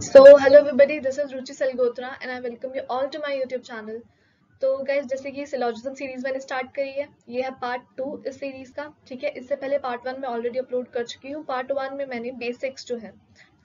So hello everybody, this is Ruchi Salgotra and I welcome you all to my YouTube channel. तो guys जैसे कि syllogism series मैंने start करी है, ये है पार्ट 2 इस सीरीज का। ठीक है, इससे पहले पार्ट 1 में ऑलरेडी अपलोड कर चुकी हूँ। पार्ट 1 में मैंने बेसिक्स जो है,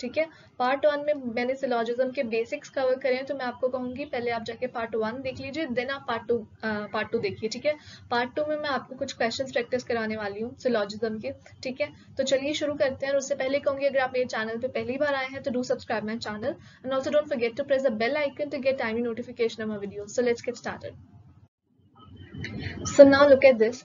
ठीक है, पार्ट 1 में मैंने सिलॉजिज्म के बेसिक्स कवर करे हैं, तो मैं आपको कहूंगी पहले आप जाके पार्ट 1 देख लीजिए, देन आप पार्ट 2 देखिए। ठीक है, पार्ट 2 में मैं आपको कुछ क्वेश्चंस प्रैक्टिस कराने वाली हूँ सिलॉजिज्म के। ठीक है, तो चलिए शुरू करते हैं। और उससे पहले कहूंगी अगर आप मेरे चैनल पे पहली बार आए हैं तो do subscribe my channel and also don't forget to press the bell icon to get timely notification of my video. So let's get started. So now look at this.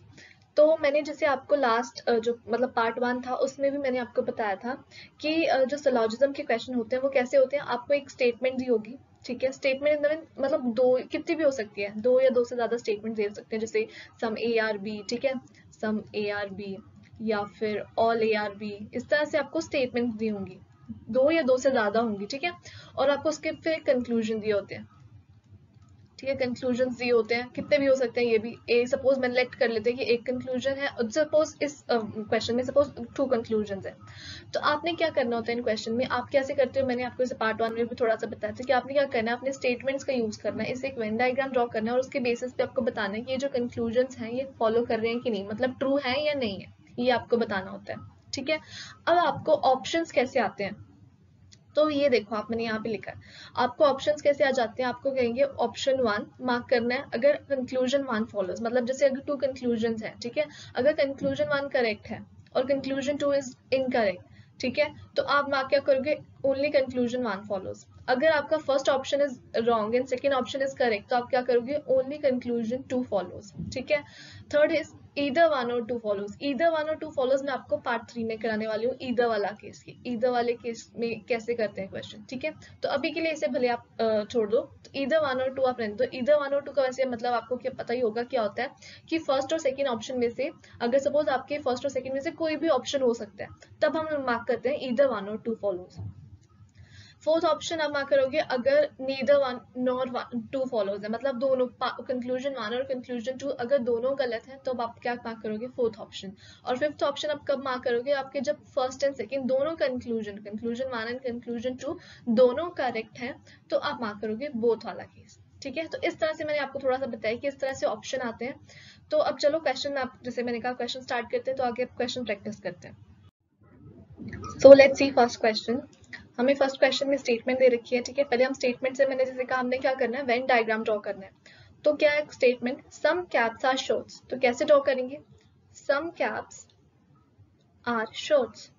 तो मैंने जैसे आपको लास्ट जो मतलब पार्ट 1 था उसमें भी मैंने आपको बताया था कि जो सिलॉजिज्म के क्वेश्चन होते हैं वो कैसे होते हैं। आपको एक स्टेटमेंट दी होगी, ठीक है, स्टेटमेंट इन द मतलब दो कितनी भी हो सकती है, दो या दो से ज्यादा स्टेटमेंट दे सकते हैं, जैसे सम ए आर बी, ठीक है, सम ए आर बी या फिर ऑल ए आर बी, इस तरह से आपको स्टेटमेंट दी होंगी, दो या दो से ज्यादा होंगी। ठीक है, और आपको उसके फिर कंक्लूजन दिए होते हैं। ठीक है, कंक्लूजन दिए होते हैं, कितने भी हो सकते हैं। ये भी ए सपोज मैंने लेट कर लेते हैं कि एक कंक्लूजन है, सपोज इस क्वेश्चन में सपोज 2 कंक्लूजन है। तो आपने क्या करना होता है इन क्वेश्चन में, आप कैसे करते हो, मैंने आपको इसे पार्ट 1 में भी थोड़ा सा बताया था कि आपने क्या करना है, अपने स्टेटमेंट्स का यूज करना है, इसे एक वेन डायग्राम ड्रॉ करना है और उसके बेसिस पे आपको बताना है कि ये जो कंक्लूजन हैं ये फॉलो कर रहे हैं कि नहीं, मतलब ट्रू है या नहीं है, ये आपको बताना होता है। ठीक है, अब आपको ऑप्शंस कैसे आते हैं, तो ये देखो आप मैंने यहाँ पे लिखा है, आपको ऑप्शंस कैसे आ जाते हैं। आपको कहेंगे ऑप्शन 1 मार्क करना है अगर कंक्लूजन 1 फॉलोज, मतलब जैसे अगर 2 कंक्लूजन है, ठीक है, अगर कंक्लूजन 1 करेक्ट है और कंक्लूजन 2 इज इनकरेक्ट, ठीक है, तो आप मार्क क्या करोगे, ओनली कंक्लूजन 1 फॉलोज। अगर आपका first option is wrong and second option is correct, तो आप क्या करोगे, ओनली कंक्लूजन 2 फॉलोज। ठीक है, थर्ड इज ईदर 1 और 2 फॉलोज। ईदर 1 और 2 फॉलोज मैं आपको पार्ट 3 में कराने वाली हूँ, ईदर वाला केस की, ईदर वाले केस में कैसे करते हैं क्वेश्चन। ठीक है, तो अभी के लिए इसे भले आप छोड़ दो, तो ईदर 1 और 2 आप रहने दो। ईदर 1 और 2 का वैसे मतलब आपको क्या पता ही होगा क्या होता है कि फर्स्ट और सेकेंड ऑप्शन में से अगर सपोज आपके फर्स्ट और सेकेंड में से कोई भी ऑप्शन हो सकता है, तब हम मार्क करते हैं ईदर 1 और 2 फॉलोज। फोर्थ ऑप्शन आप मार्क करोगे अगर नीदर 1 नॉर 2 फॉलोज है, मतलब दोनों कंक्लूजन 1 और कंक्लूजन 2 अगर दोनों गलत है तो आप क्या मार्क करोगे, फोर्थ ऑप्शन। और फिफ्थ ऑप्शन आप कब मार्क करोगे, आपके जब फर्स्ट एंड सेकंड दोनों कंक्लूजन 1 एंड कंक्लूजन 2 दोनों करेक्ट है, तो आप मार्क करोगे बोथ वाला केस। ठीक है, तो इस तरह से मैंने आपको थोड़ा सा बताया कि इस तरह से ऑप्शन आते हैं। तो अब चलो क्वेश्चन, आप जैसे मैंने कहा क्वेश्चन स्टार्ट करते हैं, तो आगे क्वेश्चन प्रैक्टिस करते हैं। So let's see first question. हमें फर्स्ट क्वेश्चन में स्टेटमेंट दे रखी है। ठीक है, पहले हम स्टेटमेंट से, मैंने जैसे कहा हमने क्या करना है, वेन डायग्राम ड्रॉ करना है। तो क्या है statement, some caps are shirts, तो कैसे ड्रॉ करेंगे, सम कैप्स आर शर्ट्स।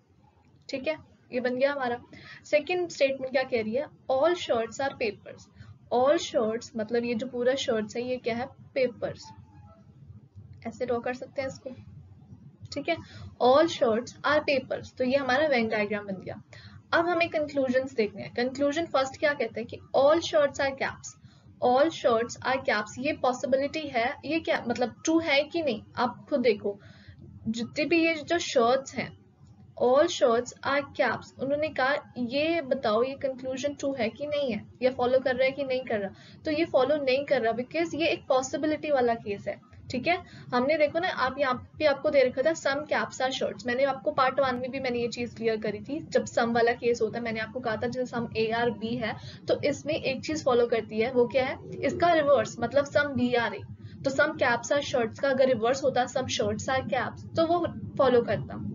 ठीक है, ये बन गया हमारा। सेकंड स्टेटमेंट क्या कह रही है, all shirts are papers. All shirts मतलब ये जो पूरा शर्ट्स है ये क्या है, पेपर्स। ऐसे ड्रॉ कर सकते हैं इसको। ठीक है, ऑल शर्ट्स आर पेपर्स, तो ये हमारा वेन डायग्राम बन गया। अब हमें कंक्लूजन्स देखने हैं। कंक्लूजन फर्स्ट क्या कहते हैं कि all shirts are caps. All shirts are caps, ये पॉसिबिलिटी है, ये क्या मतलब ट्रू है कि नहीं, आप खुद देखो। जितने भी ये जो शर्ट्स हैं, ऑल शर्ट्स आर कैप्स, उन्होंने कहा ये बताओ ये कंक्लूजन ट्रू है कि नहीं है, या फॉलो कर रहा है कि नहीं कर रहा। तो ये फॉलो नहीं कर रहा बिकॉज ये एक पॉसिबिलिटी वाला केस है। ठीक है, हमने देखो ना, आप यहाँ पे आपको दे रखा था सम कैप्स आर शर्ट्स, मैंने आपको पार्ट 1 में भी मैंने ये चीज क्लियर करी थी। जब सम वाला केस होता है मैंने आपको कहा था जैसे सम ए आर बी है, तो इसमें एक चीज फॉलो करती है, वो क्या है, इसका रिवर्स, मतलब सम बी आर ए। तो सम कैप्स आर शर्ट्स का अगर रिवर्स होता सम शर्ट्स आर कैप्स, तो वो फॉलो करता।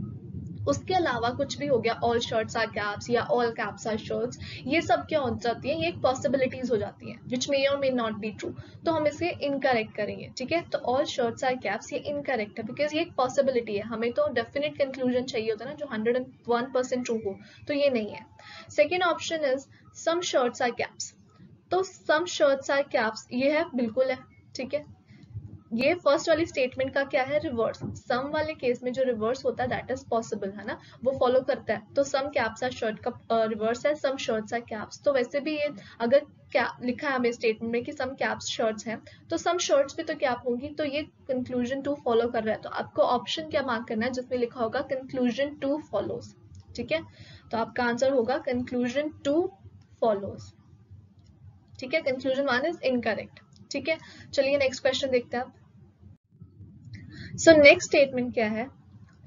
उसके अलावा कुछ भी हो गया, ऑल शर्ट्स आर कैप्स या ऑल कैप्स आर शर्ट्स, ये सब क्या हो जाती है, ये एक पॉसिबिलिटीज हो जाती हैं विच मे और मे नॉट बी ट्रू, तो हम इसे इनकरेक्ट करेंगे। ठीक है, तो ऑल शर्ट्स आर कैप्स ये इनकरेक्ट है बिकॉज ये एक पॉसिबिलिटी है, हमें तो डेफिनेट कंक्लूजन चाहिए होता है ना जो 101% ट्रू हो, तो ये नहीं है। Second option is some shirts are caps, तो सम शर्ट्स आर कैप्स ये है, बिल्कुल है। ठीक है, ये फर्स्ट वाली स्टेटमेंट का क्या है, रिवर्स। सम वाले केस में जो रिवर्स होता है दैट इज पॉसिबल है ना, वो फॉलो करता है। तो सम कैप्स आर शर्ट का रिवर्स है सम शर्ट्स आर कैप्स। तो वैसे भी ये अगर क्या लिखा है हमें स्टेटमेंट में कि सम कैप्स शर्ट्स हैं, तो सम शर्ट्स भी तो कैप होंगी, तो ये कंक्लूजन 2 फॉलो कर रहा है। तो आपको ऑप्शन क्या मार्क करना है जिसमें लिखा होगा कंक्लूजन 2 फॉलोज। ठीक है, तो आपका आंसर होगा कंक्लूजन 2 फॉलोज। ठीक है, कंक्लूजन 1 इज इनकरेक्ट। ठीक है, चलिए नेक्स्ट क्वेश्चन देखते हैं आप। सो नेक्स्ट स्टेटमेंट क्या है,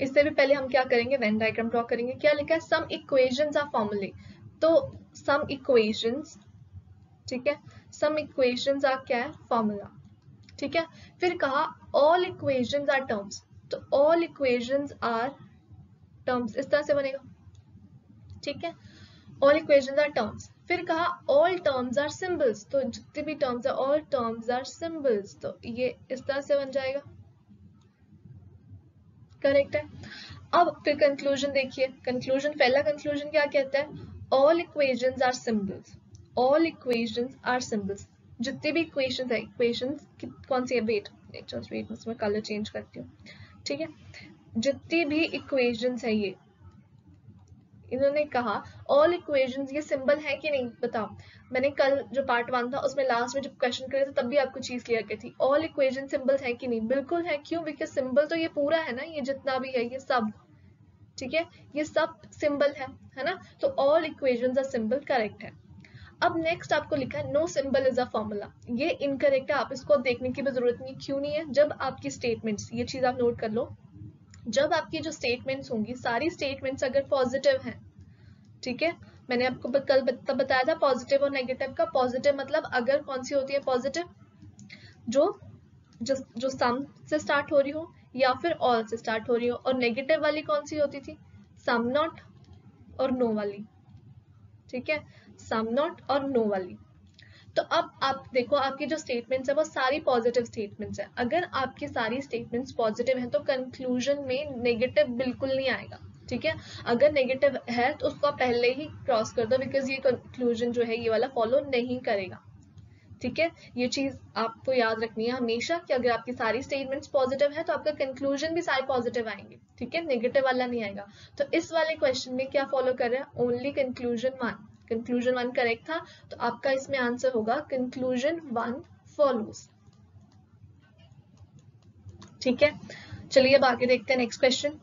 इससे भी पहले हम क्या करेंगे, वेन डायग्राम ड्रॉ करेंगे। क्या लिखा है, सम इक्वेशंस आर फॉर्मूले। तो सम इक्वेशंस, ठीक है, सम इक्वेशंस आर क्या है, फॉर्मूला, ठीक है। फिर कहा ऑल इक्वेशंस आर टर्म्स, तो ऑल इक्वेशंस आर टर्म्स इस तरह से बनेगा, ठीक है, ऑल इक्वेशंस आर टर्म्स। फिर कहा ऑल टर्म्स आर सिंबल्स, तो जितने भी टर्म्स है ऑल टर्म्स आर सिंबल्स, तो ये इस तरह से बन जाएगा, करेक्ट है। अब फिर कंक्लूजन देखिए, कंक्लूजन, पहला कंक्लूजन क्या कहता है, all equations are symbols, all equations are symbols, जितने भी इक्वेशंस है, इक्वेशंस कौन सी है, वेट जस्ट वेट, मैं कलर चेंज करती हूँ, ठीक है, जितनी भी इक्वेशंस है ये, इन्होंने कहा ऑल इक्वेशंस, ये सिंबल है कि नहीं बताओ। मैंने कल जो पार्ट 1 था उसमें लास्ट में जब क्वेश्चन करे थे तब भी आपको चीज क्लियर की थी, ऑल इक्वेशन सिंबल्स है कि नहीं, बिल्कुल है, क्यों, बिकॉज सिंबल तो ये पूरा है ना, ये जितना भी है ये सब, ठीक है, ये सब सिंबल है ना, तो all equations are symbol, correct है। अब नेक्स्ट आपको लिखा है no symbol is a formula, ये इनकरेक्ट है, आप इसको देखने की भी जरूरत नहीं, क्यों नहीं है, जब आपकी स्टेटमेंट्स, ये चीज आप नोट कर लो, जब आपकी जो स्टेटमेंट्स होंगी, सारी स्टेटमेंट्स अगर पॉजिटिव हैं, ठीक है, मैंने आपको कल तब बताया था पॉजिटिव और नेगेटिव का, पॉजिटिव मतलब अगर कौन सी होती है पॉजिटिव, जो जो सम से स्टार्ट हो रही हो या फिर ऑल से स्टार्ट हो रही हो, और नेगेटिव वाली कौन सी होती थी, सम नॉट और नो वाली, ठीक है, सम नॉट और नो वाली। तो अब आप देखो आपकी जो स्टेटमेंट्स है वो सारी पॉजिटिव स्टेटमेंट्स है, अगर आपकी सारी स्टेटमेंट्स पॉजिटिव हैं तो कंक्लूजन में नेगेटिव बिल्कुल नहीं आएगा, ठीक है, अगर नेगेटिव है तो उसको आप पहले ही क्रॉस कर दो, बिकॉज ये कंक्लूजन जो है ये वाला फॉलो नहीं करेगा, ठीक है, ये चीज आपको याद रखनी है हमेशा कि अगर आपकी सारी स्टेटमेंट्स पॉजिटिव है तो आपका कंक्लूजन भी सारे पॉजिटिव आएंगे, ठीक है, नेगेटिव वाला नहीं आएगा। तो इस वाले क्वेश्चन में क्या फॉलो कर रहे हैं, ओनली कंक्लूजन 1, कंक्लूजन 1 करेक्ट था, तो आपका इसमें आंसर होगा कंक्लूजन 1 फॉलोज, ठीक है। चलिए अब आगे देखते हैं next question.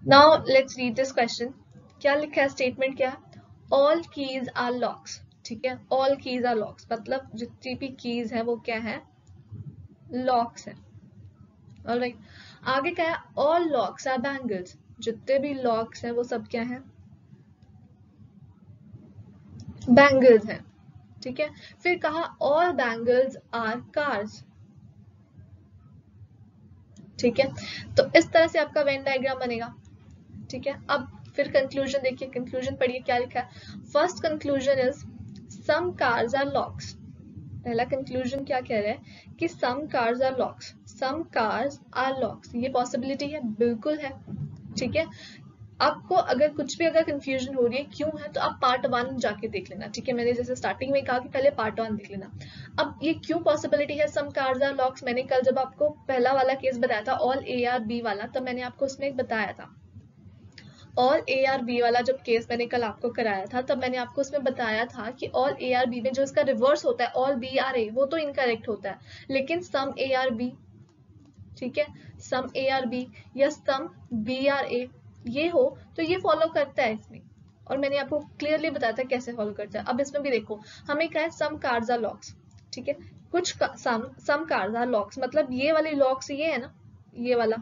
Now let's read this question, क्या लिखा है, स्टेटमेंट क्या है, ऑल कीज आर लॉक्स, ठीक है, ऑल कीज आर लॉक्स मतलब जितनी भी कीज है वो क्या है, लॉक्स है, ऑलराइट। आगे क्या है, ऑल लॉक्स आर बैंगल्स, जितने भी लॉक्स हैं वो सब क्या है, बैंगल्स हैं, ठीक है। फिर कहा ऑल बैंगल्स आर कार्स, ठीक है, तो इस तरह से आपका वेन डायग्राम बनेगा, ठीक है। अब फिर कंक्लूजन देखिए, कंक्लूजन पढ़िए क्या लिखा है, first conclusion is some cars are locks, पहला कंक्लूजन क्या कह रहा है कि some cars are locks, some cars are locks, ये पॉसिबिलिटी है, बिल्कुल है, ठीक है। आपको अगर कुछ भी अगर कंफ्यूजन हो रही है क्यों है तो आप पार्ट 1 जाके देख लेना, ठीक है, मैंने जैसे स्टार्टिंग में कहा कि पहले पार्ट 1 देख लेना। अब ये क्यों पॉसिबिलिटी है सम कार्स आर लॉक्स, मैंने कल जब आपको पहला वाला केस बताया था ऑल ए आर बी वाला, तब मैंने आपको उसमें बताया था, ऑल ए आर बी वाला जब केस मैंने कल आपको कराया था तब मैंने आपको उसमें बताया था कि ऑल ए आर बी में जो इसका रिवर्स होता है ऑल बी आर ए, वो तो इनकरेक्ट होता है, लेकिन सम ए आर बी, ठीक है, सम ए आर बी या सम बी आर ए, ये हो तो ये फॉलो करता है इसमें, और मैंने आपको क्लियरली बताया था कैसे फॉलो करता है। अब इसमें भी देखो हमें क्या है, सम कार्स आर लॉक्स, ठीक है, कुछ सम कार्स आर लॉक्स मतलब ये वाले लॉक्स ये है ना, ये वाला,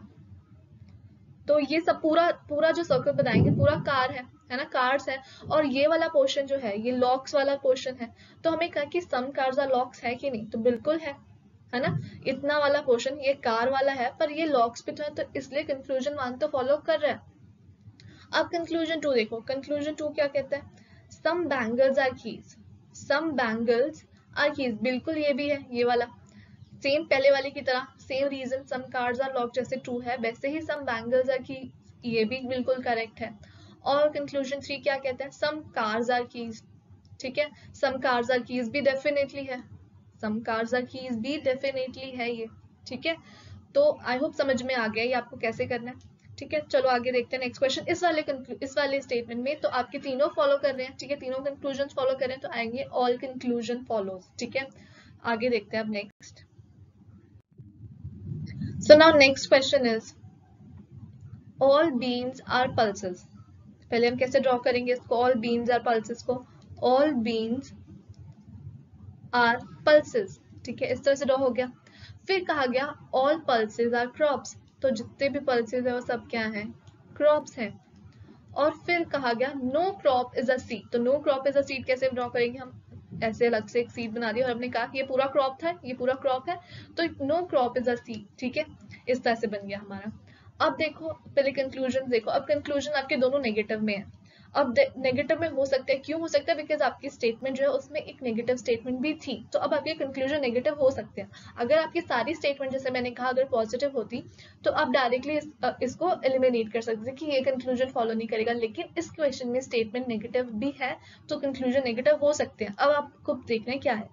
तो ये सब पूरा पूरा जो सर्कल बनाएंगे पूरा कार है ना, कार्स है, और ये वाला पोर्शन जो है ये लॉक्स वाला पोर्शन है, तो हमें कहा कि सम कार्स आर लॉक्स है कि नहीं, तो बिल्कुल है ना, इतना वाला पोर्शन ये कार वाला है पर ये लॉक्स भी तो है, तो इसलिए कंक्लूजन 1 तो फॉलो कर रहा है। अब कंक्लूजन 2 देखो, कंक्लूजन 2 क्या कहता है, some bangles are keys, some bangles are keys, बिल्कुल ये भी है, ये वाला सेम पहले वाले की तरह, same reason, some cards are locked जैसे ट्रू है वैसे ही सम बैंगल्स आर की, ये भी बिल्कुल करेक्ट है। और कंक्लूजन 3 क्या कहता है, सम कार्स आर कीज, ठीक है, सम कार्स आर कीज भी डेफिनेटली है, सम कार्स आर कीज भी डेफिनेटली है ये, ठीक है। तो आई होप समझ में आ गया ये आपको कैसे करना है, ठीक है। चलो आगे देखते हैं नेक्स्ट क्वेश्चन, इस वाले स्टेटमेंट में तो आपके तीनों फॉलो कर रहे हैं, ठीक है, तीनों कंक्लूजन फॉलो कर रहे हैं तो आएंगे ऑल कंक्लूजन फॉलोज, ठीक है। आगे देखते हैं अब next. So now next question is all beans are pulses, पहले हम कैसे ड्रॉ करेंगे इसको, all beans are pulses को, all beans are pulses, ठीक है, इस तरह से ड्रॉ हो गया। फिर कहा गया all pulses are crops, तो जितने भी pulses है वो सब क्या है, crops है। और फिर कहा गया no crop is a seed. तो no crop is a seed कैसे ड्रॉ करेंगे हम, ऐसे अलग से एक सीड बना दिया और हमने कहा कि ये पूरा क्रॉप था, ये पूरा क्रॉप है, तो no crop is a seed, ठीक है, इस तरह से बन गया हमारा। अब देखो पहले कंक्लूजन देखो, अब कंक्लूजन आपके दोनों नेगेटिव में है। अब नेगेटिव में हो सकता है, क्यों हो सकता है, बिकॉज आपकी स्टेटमेंट जो है उसमें एक नेगेटिव स्टेटमेंट भी थी, तो अब आपके कंक्लूजन नेगेटिव हो सकते हैं। अगर आपकी सारी स्टेटमेंट जैसे मैंने कहा अगर पॉजिटिव होती तो आप डायरेक्टली इसको एलिमिनेट कर सकते थे कि ये कंक्लूजन फॉलो नहीं करेगा, लेकिन इस क्वेश्चन में स्टेटमेंट नेगेटिव भी है तो कंक्लूजन नेगेटिव हो सकते हैं। अब आपको देखना है क्या है,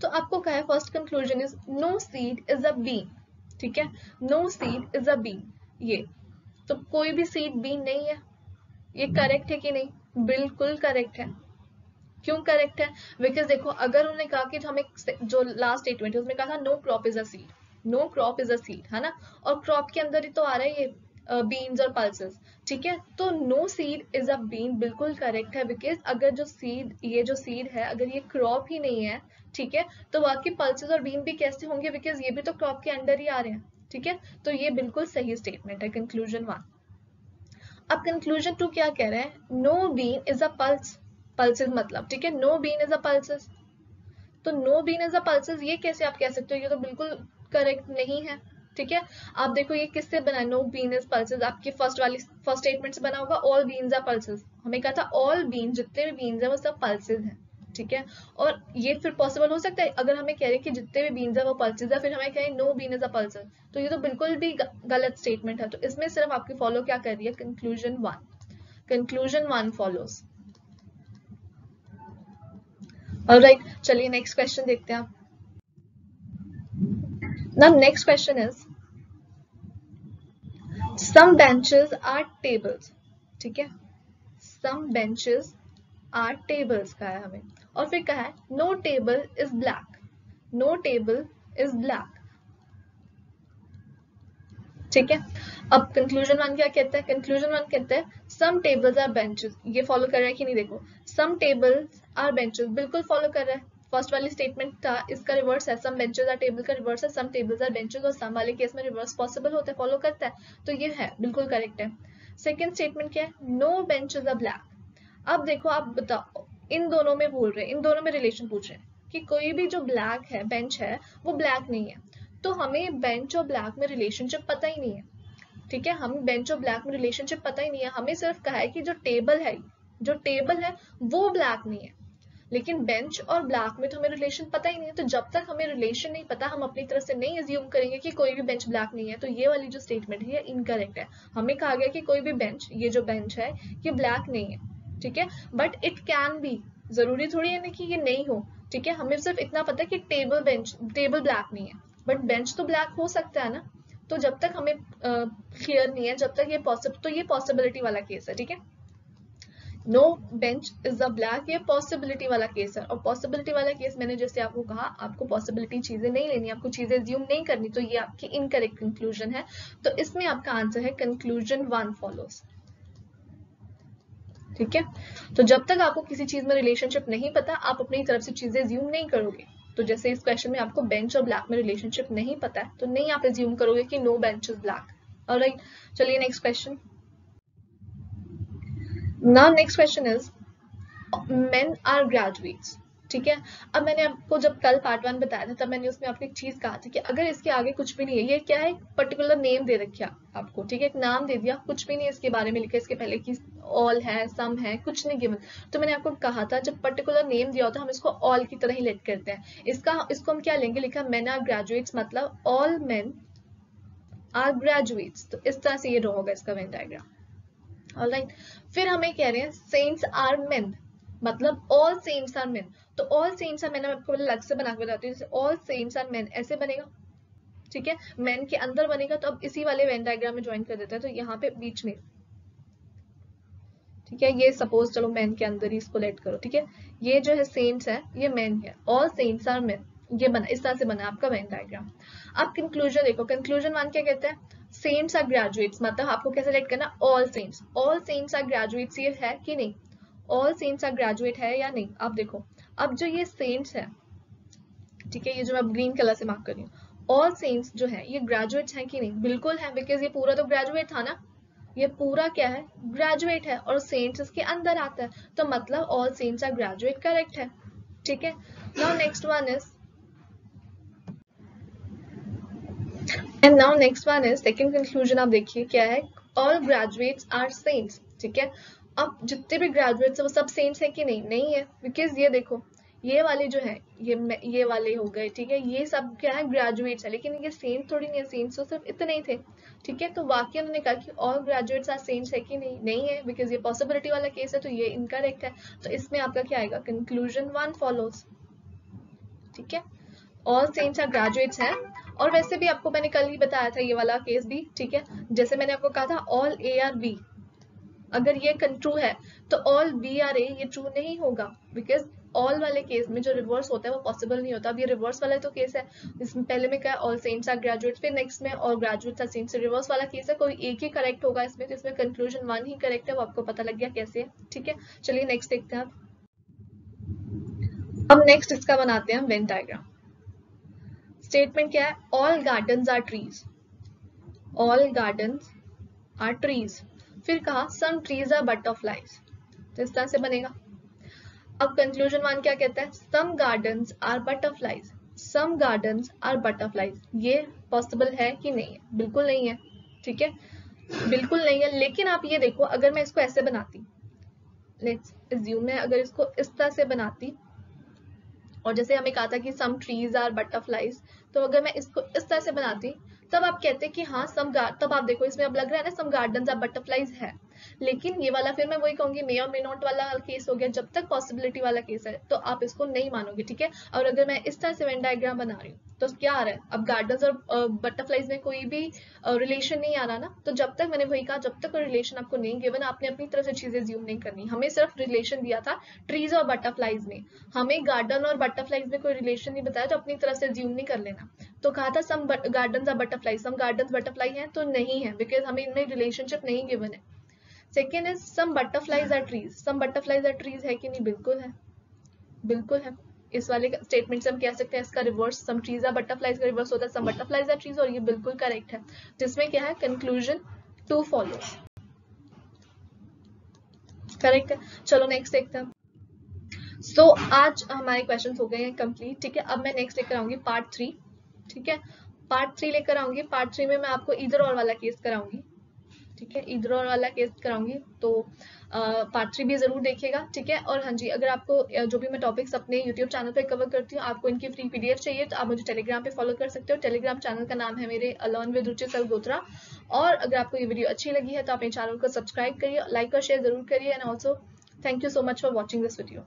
तो आपको कहा है first conclusion is no seed is a bean, ठीक है, no seed is a bean, ये तो कोई भी सीड बीन नहीं है, ये करेक्ट है कि नहीं, बिल्कुल करेक्ट है। क्यों करेक्ट है, बिकॉज देखो अगर उन्होंने कहा कि हमें जो लास्ट स्टेटमेंट है उसमें कहा था no crop is a seed, no crop is a seed है ना, और क्रॉप के अंदर ही तो आ रहा है ये बीन्स और पल्सेस, ठीक है, तो no seed is a bean बिल्कुल करेक्ट है, बिकॉज अगर जो सीड, ये जो सीड है अगर ये क्रॉप ही नहीं है, ठीक है, तो बाकी पल्सेस और बीन भी कैसे होंगे, बिकॉज ये भी तो क्रॉप के अंडर ही आ रहे हैं, ठीक है, तो ये बिल्कुल सही स्टेटमेंट है कंक्लूजन 1। अब कंक्लूजन 2 क्या कह रहे हैं, no bean is a pulse, pulses मतलब, ठीक है, no bean is a pulses, तो no bean is a pulses ये कैसे आप कह सकते हो, ये तो बिल्कुल करेक्ट नहीं है, ठीक है। आप देखो ये किससे बना है, नो बीन इज पल्सेस आपकी फर्स्ट स्टेटमेंट से बना होगा, ऑल बीन्स आर पल्सेस, हमें कहा था ऑल बीन, जितने भी बीन्स है वो सब पल्सेस हैं, ठीक है, और ये फिर पॉसिबल हो सकता है अगर हमें कह रहे हैं कि जितने भी बीन्स है वो पल्सेस है, फिर हमें कहें no bean is a pulses, तो ये तो बिल्कुल भी गलत स्टेटमेंट है, तो इसमें सिर्फ आपकी फॉलो क्या कर रही है, कंक्लूजन 1, कंक्लूजन 1 फॉलोज। ऑलराइट, चलिए नेक्स्ट क्वेश्चन देखते हैं आप। Now next question is some benches are tables, ठीक है, some benches are tables कहा है हमें, और फिर कहा है no table is black, no table is black, ठीक है। अब कंक्लूजन 1 क्या कहता है, कंक्लूजन 1 कहता है some tables are benches, ये फॉलो कर रहा है कि नहीं, देखो some tables are benches बिल्कुल फॉलो कर रहा है, फर्स्ट वाली स्टेटमेंट था इसका रिवर्स है, some benches are table का रिवर्स है some tables are benches, और some वाले केस में रिवर्स पॉसिबल होता है, फॉलो करता है, तो ये है बिल्कुल करेक्ट है। सेकेंड स्टेटमेंट क्या है, no benches are black, अब देखो आप बताओ इन दोनों में बोल रहे हैं, इन दोनों में रिलेशन पूछ रहे हैं कि कोई भी जो ब्लैक है बेंच है वो ब्लैक नहीं है, तो हमें बेंच और ब्लैक में रिलेशनशिप पता ही नहीं है, ठीक है, हमें बेंच और ब्लैक में रिलेशनशिप पता ही नहीं है, हमें सिर्फ कहा है कि जो टेबल है, जो टेबल है वो ब्लैक नहीं है, लेकिन बेंच और ब्लैक में तो हमें रिलेशन पता ही नहीं है, तो जब तक हमें रिलेशन नहीं पता हम अपनी तरफ से नहीं अज्यूम करेंगे कि कोई भी बेंच ब्लैक नहीं है, तो ये वाली जो स्टेटमेंट है ये इनकरेक्ट है। हमें कहा गया कि कोई भी बेंच, ये जो बेंच है ये ब्लैक नहीं है, ठीक है, बट इट कैन बी, जरूरी थोड़ी है ना कि ये नहीं हो, ठीक है, हमें सिर्फ इतना पता है कि टेबल ब्लैक नहीं है, बट बेंच तो ब्लैक हो सकता है ना, तो जब तक हमें क्लियर नहीं है, जब तक ये पॉसिबिलिटी वाला केस है, ठीक है, no bench is a black, ये पॉसिबिलिटी वाला केस है, और पॉसिबिलिटी वाला केस मैंने जैसे आपको कहा आपको पॉसिबिलिटी चीजें नहीं लेनी, आपको चीजें ज्यूम नहीं करनी, तो ये आपकी इनकरेक्ट कंक्लूजन है, तो इसमें आपका आंसर है कंक्लूजन 1 फॉलोज, ठीक है। तो जब तक आपको किसी चीज में रिलेशनशिप नहीं पता आप अपनी तरफ से चीजें ज्यूम नहीं करोगे, तो जैसे इस क्वेश्चन में आपको बेंच और ब्लैक में रिलेशनशिप नहीं पता है तो नहीं आप एज्यूम करोगे कि no bench is black. Alright, चलिए next question. Now next question is men are graduates, ठीक है। अब मैंने आपको जब कल पार्ट 1 बताया था तब मैंने उसमें आपको एक चीज कहा था कि अगर इसके आगे कुछ भी नहीं है, ये क्या है, पर्टिकुलर नेम दे रखा आपको, ठीक है, एक नाम दे दिया, कुछ भी नहीं इसके बारे में लिखा, इसके पहले की ऑल है सम है कुछ नहीं गिवन, तो मैंने आपको कहा था जब पर्टिकुलर नेम दिया होता है हम इसको ऑल की तरह ही लेट करते हैं, इसको हम क्या लेंगे, लिखा men are graduates मतलब all men are graduates, तो इस तरह से ये ड्रॉ होगा इसका वेन डायग्राम। ऑलराइट, फिर हमें कह रहे हैं सेंट्स आर मेन मतलब ऑल सेंट्स आर मेन, तो ऑल सेंट्स आर मेन मैं आपको अलग से बना के बताती हूँ, जैसे ऑल सेंट्स आर मेन ऐसे बनेगा, ठीक है, मेन के अंदर बनेगा, तो अब इसी वाले वेन डायग्राम में ज्वाइन कर देता है, तो यहाँ पे बीच में, ठीक है, ये सपोज चलो मेन के अंदर ही इसको लेट करो, ठीक है, ये जो है सेंट्स है ये मेन है, ऑल सेंट्स आर मेन, ये बना इस तरह से बना आपका वेन डायग्राम। अब कंक्लूजन देखो, कंक्लूजन 1 क्या कहते हैं, सेंट्स आर ग्रेजुएट्स मतलब आपको कैसे लेट करना, ऑल सेंट्स आर ग्रेजुएट्स, ये है कि नहीं, ऑल सेंट्स आर ग्रेजुएट है या नहीं, आप देखो अब जो ये सेंट्स है, ठीक है, ये जो मैं ग्रीन कलर से मार्क कर रही हूँ, ऑल सेंट्स जो है ये ग्रेजुएट्स हैं कि नहीं, बिल्कुल है, बिकॉज ये पूरा तो ग्रेजुएट था ना, ये पूरा क्या है, ग्रेजुएट है, और सेंट्स इसके अंदर आता है, तो मतलब all saints are graduate correct है, ठीक है। Now next one is second conclusion. आप देखिए क्या है, ऑल ग्रेजुएट्स आर सेंट्स, ठीक है। अब जितने भी ग्रेजुएट्स है वो सब सेंट्स है कि नहीं, नहीं है, बिकॉज ये देखो ये वाले जो है, ये वाले हो गए, ठीक है, ये सब क्या है, ग्रेजुएट्स है, लेकिन ये सेंट थोड़ी नहीं है, सेंट्स तो सिर्फ इतने ही थे, ठीक है। तो वाकई उन्होंने कहा कि ऑल ग्रेजुएट्स आर सेंट्स है कि नहीं, नहीं है, बिकॉज ये पॉसिबिलिटी वाला केस है, तो ये इनकरेक्ट है। तो इसमें आपका क्या आएगा, कंक्लूजन 1 फॉलोज, ठीक है। ऑल सेंट्स आर ग्रेजुएट्स हैं। और वैसे भी आपको मैंने कल ही बताया था ये वाला केस भी, ठीक है, जैसे मैंने आपको कहा था ऑल ए आर बी, अगर ये ट्रू है तो ऑल बी आर ए ये ट्रू नहीं होगा, बिकॉज ऑल वाले केस में जो रिवर्स होता है वो पॉसिबल नहीं होता। अब ये रिवर्स वाला तो केस है, इसमें पहले में क्या, ऑल सेंट्स आर ग्रेजुएट्स, फिर नेक्स्ट में all graduates are saints, reverse वाला केस है, कोई एक ही करेक्ट होगा इसमें, तो इसमें कंक्लूजन 1 ही करेक्ट है, वो आपको पता लग गया कैसे है, ठीक है। चलिए नेक्स्ट देखते हैं। अब नेक्स्ट इसका बनाते हैं वेन डायग्राम। स्टेटमेंट क्या है, all gardens are trees, all gardens are trees, फिर कहा सम ट्रीज आर बटरफ्लाइज, तो इस तरह से बनेगा। अब कंक्लूजन 1 क्या कहता है, some gardens are butterflies, some gardens are butterflies, ये पॉसिबल है कि नहीं है, बिल्कुल नहीं है, ठीक है, बिल्कुल नहीं है। लेकिन आप ये देखो, अगर मैं इसको ऐसे बनाती, लेट्स अज्यूम मैं अगर इसको इस तरह से बनाती, और जैसे हमें कहा था कि सम ट्रीज आर बटरफ्लाइज, तो अगर मैं इसको इस तरह से बनाती, तब आप कहते कि हाँ तब आप देखो इसमें अब लग रहा है ना सम गार्डन्स आर बटरफ्लाइज है, लेकिन ये वाला फिर मैं वही कहूंगी मे और मे नॉट वाला केस हो गया, जब तक पॉसिबिलिटी वाला केस है तो आप इसको नहीं मानोगे, ठीक है। और अगर मैं इस तरह से वेन डायग्राम बना रही हूँ तो क्या आ रहा है, अब गार्डन्स और बटरफ्लाइज में कोई भी रिलेशन नहीं आ रहा ना, तो जब तक मैंने वही कहा, जब तक रिलेशन आपको नहीं गिवन, आपने अपनी तरफ से चीजें ज्यूम नहीं करनी। हमें सिर्फ रिलेशन दिया था ट्रीज और बटरफ्लाइज में, हमें गार्डन और बटरफ्लाइज में कोई रिलेशन नहीं बताया, तो अपनी तरफ से ज्यूम नहीं कर लेना। तो कहा था some gardens are butterfly, some gardens butterfly हैं, तो नहीं है, बिकॉज हमें इनमें रिलेशनशिप नहीं गिवन है। Second is some butterflies are trees, some butterflies are trees है कि नहीं, बिल्कुल है, बिल्कुल है। इस वाले स्टेटमेंट से हम कह सकते हैं इसका reverse, some trees are butterflies का रिवर्स होता है सम बटरफ्लाइज आर ट्रीज, और ये बिल्कुल करेक्ट है, जिसमें क्या है, कंक्लूजन 2 फॉलोज, करेक्ट है। चलो नेक्स्ट देखते हैं। सो आज हमारे क्वेश्चंस हो गए हैं कंप्लीट, ठीक है। अब मैं नेक्स्ट लेकर आऊंगी पार्ट 3, ठीक है, पार्ट 3 लेकर आऊंगी। पार्ट 3 में मैं आपको इधर और वाला केस कराऊंगी, ठीक है, इधर और वाला केस कराऊंगी, तो पार्ट 3 भी जरूर देखिएगा, ठीक है। और हाँ जी, अगर आपको जो भी मैं टॉपिक्स अपने यूट्यूब चैनल पे कवर करती हूँ, आपको इनकी फ्री पीडीएफ चाहिए तो आप मुझे टेलीग्राम पे फॉलो कर सकते हो। टेलीग्राम चैनल का नाम है मेरे लर्न विद रुचि सलगोत्रा। और अगर आपको ये वीडियो अच्छी लगी है तो आप मेरे चैनल को सब्सक्राइब करिए, लाइक और शेयर जरूर करिए, and also thank you so much for watching this video.